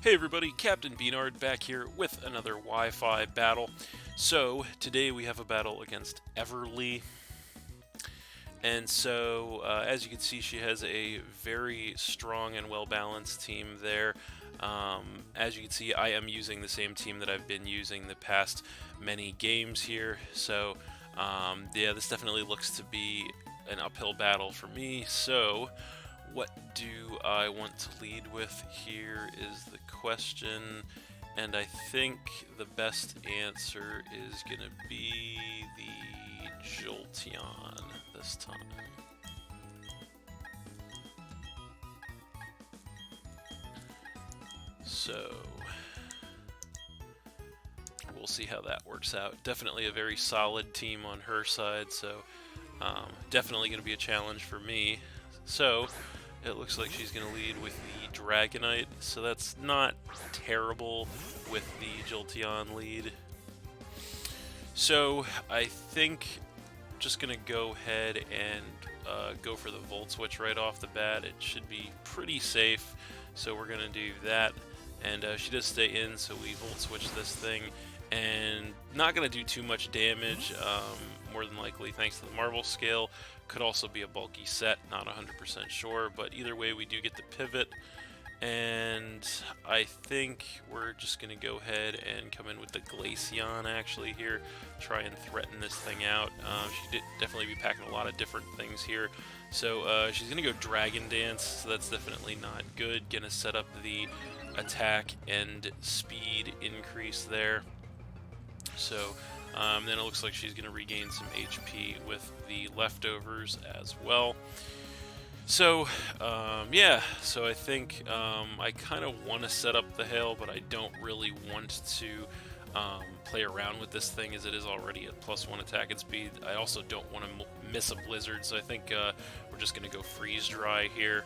Hey everybody, Captain B-Nard back here with another Wi-Fi battle. So, today we have a battle against Everly. And so, as you can see, she has a very strong and well-balanced team there. As you can see, I am using the same team that I've been using the past many games here. So, yeah, this definitely looks to be an uphill battle for me. So, what do I want to lead with here is the question, and I think the best answer is going to be the Jolteon this time. So, we'll see how that works out. Definitely a very solid team on her side, so definitely going to be a challenge for me. So, it looks like she's going to lead with the Dragonite, so that's not terrible with the Jolteon lead. So I think just going to go ahead and go for the Volt Switch right off the bat. It should be pretty safe, so we're going to do that. And she does stay in, so we Volt Switch this thing. And not going to do too much damage, more than likely thanks to the Marble Scale. Could also be a bulky set, not 100% sure, but either way we do get the pivot. And I think we're just going to go ahead and come in with the Glaceon actually here, try and threaten this thing out. She did definitely be packing a lot of different things here. So she's going to go Dragon Dance, so that's definitely not good. Going to set up the attack and speed increase there. So then it looks like she's going to regain some HP with the leftovers as well. So, yeah, so I think I kind of want to set up the hail, but I don't really want to play around with this thing as it is already at +1 attack and speed. I also don't want to miss a blizzard, so I think we're just going to go freeze dry here.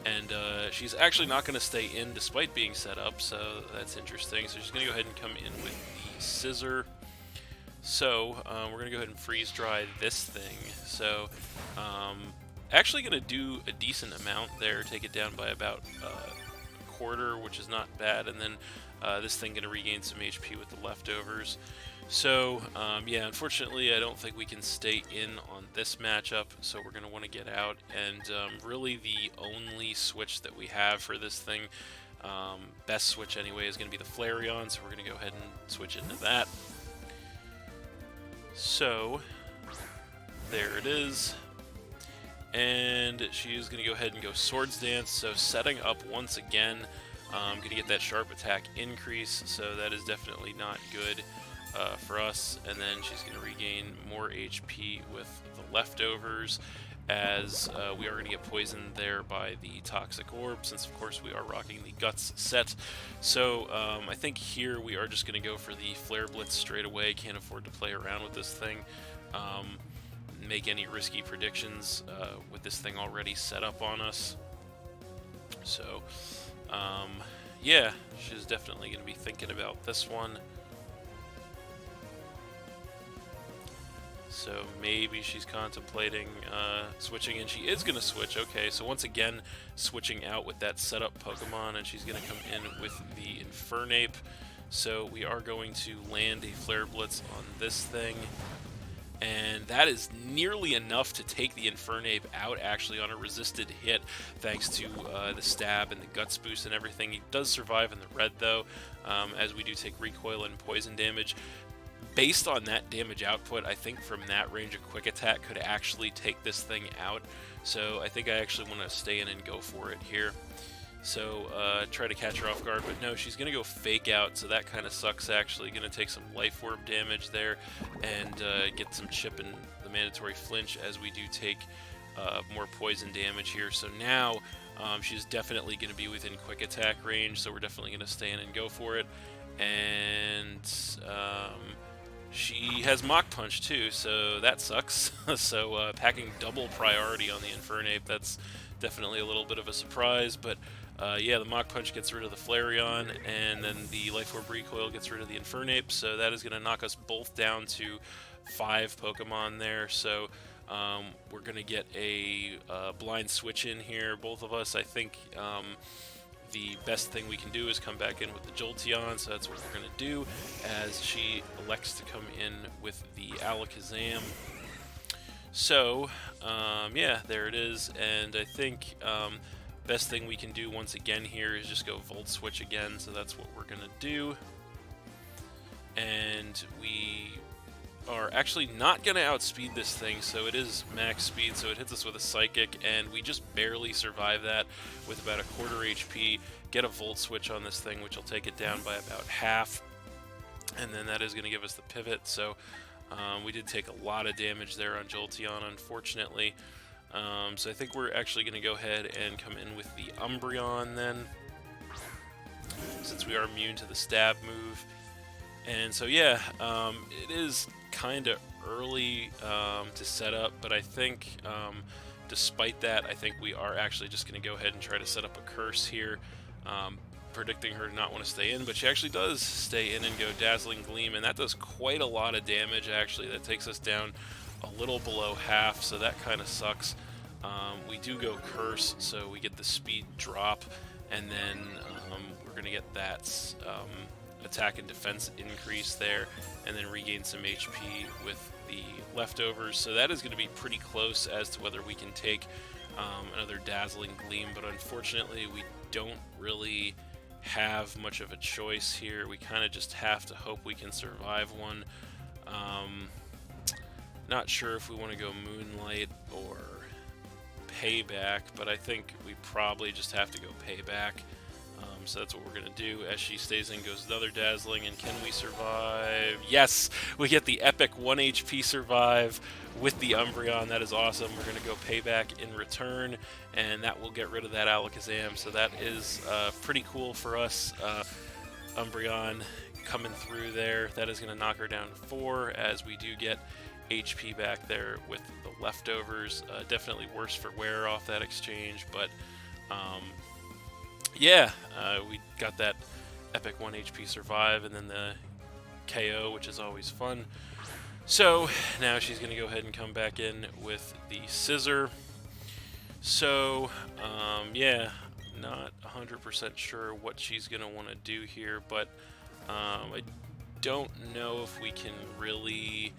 And she's actually not going to stay in despite being set up, so that's interesting. So she's going to go ahead and come in with the Scissor. So we're going to go ahead and freeze dry this thing. So actually going to do a decent amount there, take it down by about a quarter, which is not bad. And then this thing going to regain some HP with the leftovers. So yeah, unfortunately I don't think we can stay in on this matchup, so we're going to want to get out. And really the only switch that we have for this thing, best switch anyway, is going to be the Flareon, so we're going to go ahead and switch into that. So there it is. And she's going to go ahead and go Swords Dance, so setting up once again, going to get that sharp attack increase, so that is definitely not good for us. And then she's going to regain more HP with the leftovers, as we are going to get poisoned there by the Toxic Orb, since of course we are rocking the Guts set. So I think here we are just going to go for the Flare Blitz straight away. Can't afford to play around with this thing, make any risky predictions with this thing already set up on us. So yeah, she's definitely going to be thinking about this one. So maybe she's contemplating switching, and she is going to switch. Okay, so once again, switching out with that setup Pokemon, and she's going to come in with the Infernape. So we are going to land a Flare Blitz on this thing, and that is nearly enough to take the Infernape out, actually, on a resisted hit, thanks to the stab and the Guts boost and everything. He does survive in the red, though, as we do take recoil and poison damage. Based on that damage output, I think from that range a quick attack could actually take this thing out. So I think I actually want to stay in and go for it here. So try to catch her off guard, but no, she's going to go Fake Out, so that kind of sucks actually. Going to take some Life Orb damage there and get some chip in the mandatory flinch, as we do take more poison damage here. So now she's definitely going to be within quick attack range, so we're definitely going to stay in and go for it. And she has Mach Punch too, so that sucks. So packing double priority on the Infernape, that's definitely a little bit of a surprise. But yeah, the Mach Punch gets rid of the Flareon, and then the Life Orb Recoil gets rid of the Infernape, so that is going to knock us both down to 5 Pokemon there. So we're going to get a blind switch in here, both of us. I think the best thing we can do is come back in with the Jolteon, so that's what we're going to do, as she elects to come in with the Alakazam. So, yeah, there it is, and I think best thing we can do once again here is just go Volt Switch again, so that's what we're going to do. And we are actually not going to outspeed this thing, so it is max speed, so it hits us with a Psychic, and we just barely survive that with about a quarter HP, get a Volt Switch on this thing, which will take it down by about half, and then that is going to give us the pivot, so we did take a lot of damage there on Jolteon, unfortunately. So I think we're actually going to go ahead and come in with the Umbreon then, since we are immune to the stab move. And so yeah, it is kind of early to set up, but I think despite that, I think we are actually just going to go ahead and try to set up a curse here, predicting her to not want to stay in, but she actually does stay in and go Dazzling Gleam, and that does quite a lot of damage actually. That takes us down a little below half, so that kind of sucks. We do go Curse, so we get the speed drop, and then we're going to get that attack and defense increase there, and then regain some HP with the leftovers. So that is going to be pretty close as to whether we can take another Dazzling Gleam, but unfortunately we don't really have much of a choice here. We kind of just have to hope we can survive one. Not sure if we want to go Moonlight or Payback, but I think we probably just have to go Payback. So that's what we're going to do. As she stays in, goes another Dazzling, and can we survive? Yes! We get the epic 1 HP survive with the Umbreon. That is awesome. We're going to go Payback in return, and that will get rid of that Alakazam. So that is pretty cool for us. Umbreon coming through there. That is going to knock her down to 4, as we do get HP back there with the leftovers. Definitely worse for wear off that exchange, but yeah, we got that epic 1 HP survive, and then the KO, which is always fun. So now she's going to go ahead and come back in with the Scissor. So yeah, not 100% sure what she's going to want to do here, but I don't know if we can really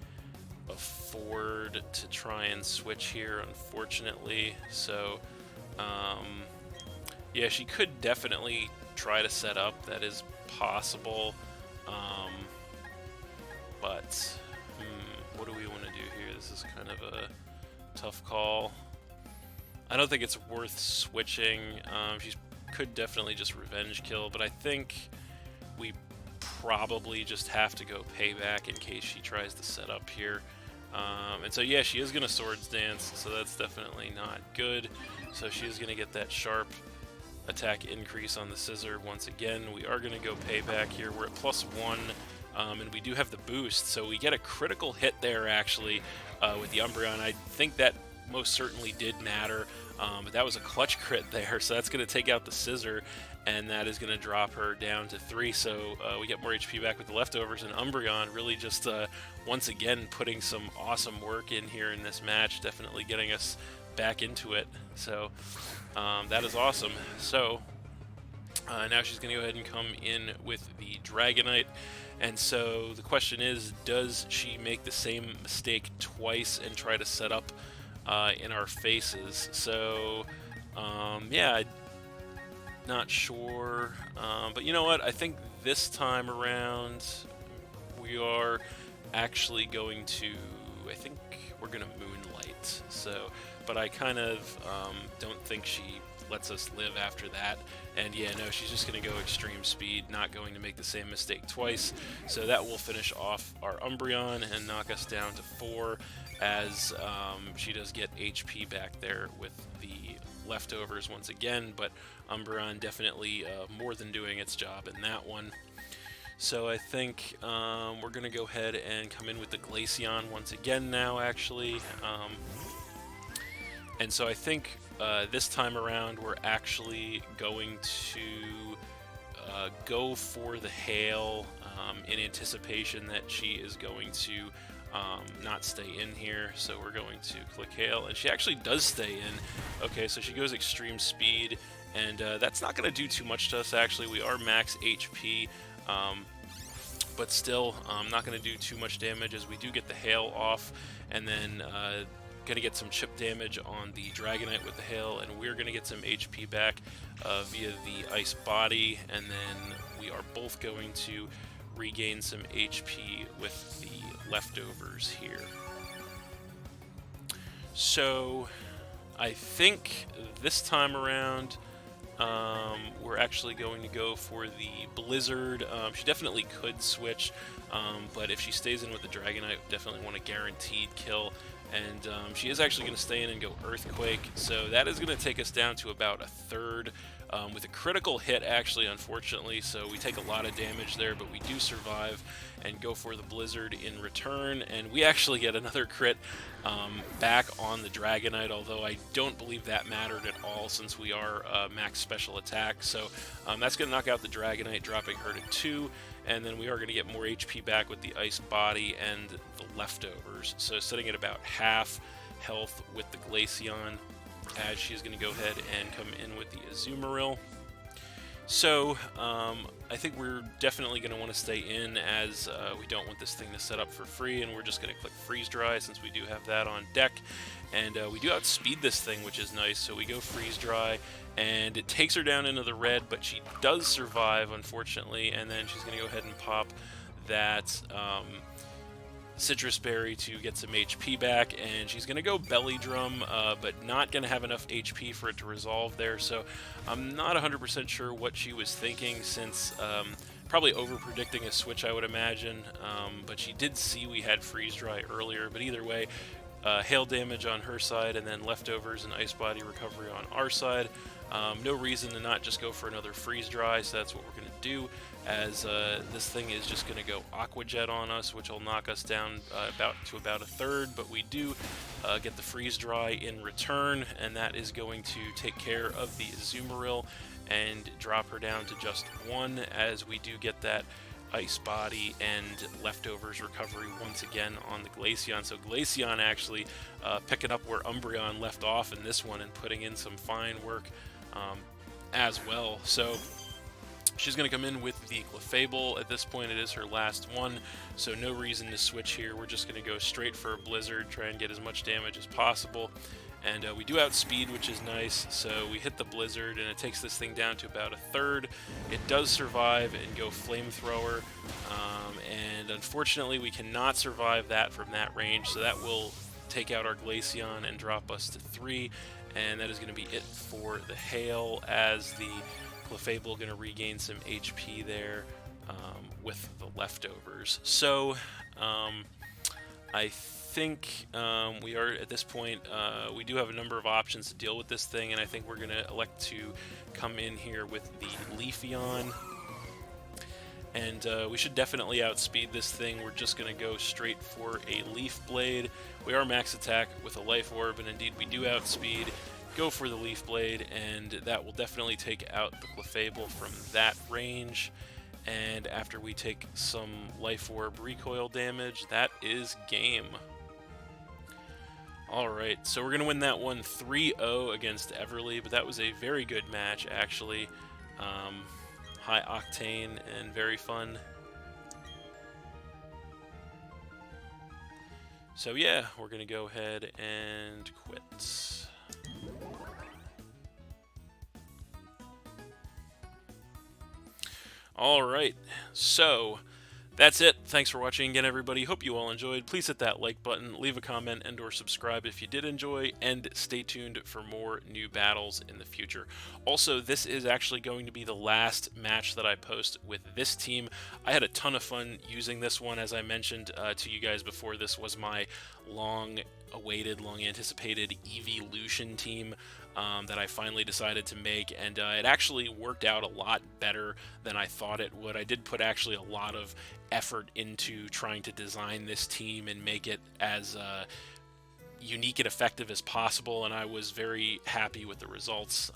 afford to try and switch here, unfortunately. So yeah, she could definitely try to set up. That is possible. But what do we want to do here? This is kind of a tough call. I don't think it's worth switching. She could definitely just revenge kill, but I think we probably just have to go Payback in case she tries to set up here. And so yeah, she is going to Swords Dance, so that's definitely not good. So she is going to get that sharp attack increase on the Scissor once again. We are going to go Payback here. We're at +1, and we do have the boost, so we get a critical hit there actually with the Umbreon. I think that most certainly did matter, but that was a clutch crit there, so that's going to take out the Scissor, and that is going to drop her down to 3, so we get more HP back with the leftovers, and Umbreon really just once again putting some awesome work in here in this match, definitely getting us back into it. So that is awesome. So now she's going to go ahead and come in with the Dragonite, and so the question is, does she make the same mistake twice and try to set up in our faces? So yeah, not sure, but you know what, I think this time around we are actually going to, I think we're going to Moonlight. So, but I kind of don't think she lets us live after that. And yeah, no, she's just going to go Extreme Speed, not going to make the same mistake twice. So that will finish off our Umbreon and knock us down to 4, as she does get HP back there with the leftovers once again, but Umbreon definitely more than doing its job in that one. So I think we're going to go ahead and come in with the Glaceon once again now, actually. And so I think this time around we're actually going to go for the Hail in anticipation that she is going to not stay in here. So we're going to click Hail, and she actually does stay in. Okay, so she goes Extreme Speed, and that's not going to do too much to us. Actually, we are max HP, but still not going to do too much damage, as we do get the hail off, and then going to get some chip damage on the Dragonite with the hail, and we're going to get some HP back via the ice body, and then we are both going to regain some HP with the leftovers here. So I think this time around we're actually going to go for the Blizzard. She definitely could switch, but if she stays in with the Dragonite, definitely want a guaranteed kill. And she is actually going to stay in and go Earthquake, so that is going to take us down to about a third, with a critical hit, actually, unfortunately, so we take a lot of damage there, but we do survive and go for the Blizzard in return, and we actually get another crit back on the Dragonite, although I don't believe that mattered at all, since we are max special attack. So that's going to knock out the Dragonite, dropping her to 2, and then we are going to get more HP back with the Ice Body and the leftovers, so sitting at about half health with the Glaceon, as she's going to go ahead and come in with the Azumarill. So I think we're definitely going to want to stay in, as we don't want this thing to set up for free, and we're just going to click Freeze Dry since we do have that on deck. And we do outspeed this thing, which is nice, so we go Freeze Dry, and it takes her down into the red, but she does survive, unfortunately, and then she's going to go ahead and pop that Citrus Berry to get some HP back, and she's going to go Belly Drum, but not going to have enough HP for it to resolve there, so I'm not 100% sure what she was thinking, since probably over-predicting a switch, I would imagine, but she did see we had Freeze Dry earlier, but either way, hail damage on her side, and then leftovers and Ice Body recovery on our side. No reason to not just go for another Freeze Dry, so that's what we're going to do, as this thing is just going to go Aqua Jet on us, which will knock us down to about a third, but we do get the Freeze Dry in return, and that is going to take care of the Azumarill and drop her down to just 1, as we do get that Ice Body and leftovers recovery once again on the Glaceon. So Glaceon actually picking up where Umbreon left off in this one and putting in some fine work as well. So she's going to come in with the Clefable. At this point, it is her last one, so no reason to switch here. We're just going to go straight for a Blizzard, try and get as much damage as possible. And we do outspeed, which is nice, so we hit the Blizzard, and it takes this thing down to about a third. It does survive and go Flamethrower, and unfortunately we cannot survive that from that range, so that will take out our Glaceon and drop us to 3, and that is going to be it for the Hail, as the Clefable going to regain some HP there with the leftovers. So I think we are at this point, we do have a number of options to deal with this thing, and I think we're going to elect to come in here with the Leafeon, and we should definitely outspeed this thing. We're just going to go straight for a Leaf Blade. We are max attack with a Life Orb, and indeed we do outspeed, go for the Leaf Blade, and that will definitely take out the Clefable from that range. And after we take some Life Orb recoil damage, that is game. Alright, so we're going to win that one 3-0 against Everly, but that was a very good match, actually. High octane and very fun. So yeah, we're going to go ahead and quit. Alright, so that's it. Thanks for watching again, everybody. Hope you all enjoyed. Please hit that like button, leave a comment, and or subscribe if you did enjoy, and stay tuned for more new battles in the future. Also, this is actually going to be the last match that I post with this team. I had a ton of fun using this one. As I mentioned to you guys before, this was my long-awaited, long-anticipated Evolution team that I finally decided to make, and it actually worked out a lot better than I thought it would. I did put actually a lot of effort into trying to design this team and make it as unique and effective as possible, and I was very happy with the results.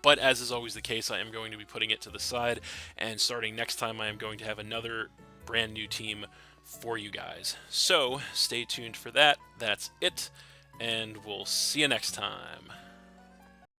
But as is always the case, I am going to be putting it to the side, and starting next time I am going to have another brand new team for you guys. So stay tuned for that. That's it, and we'll see you next time.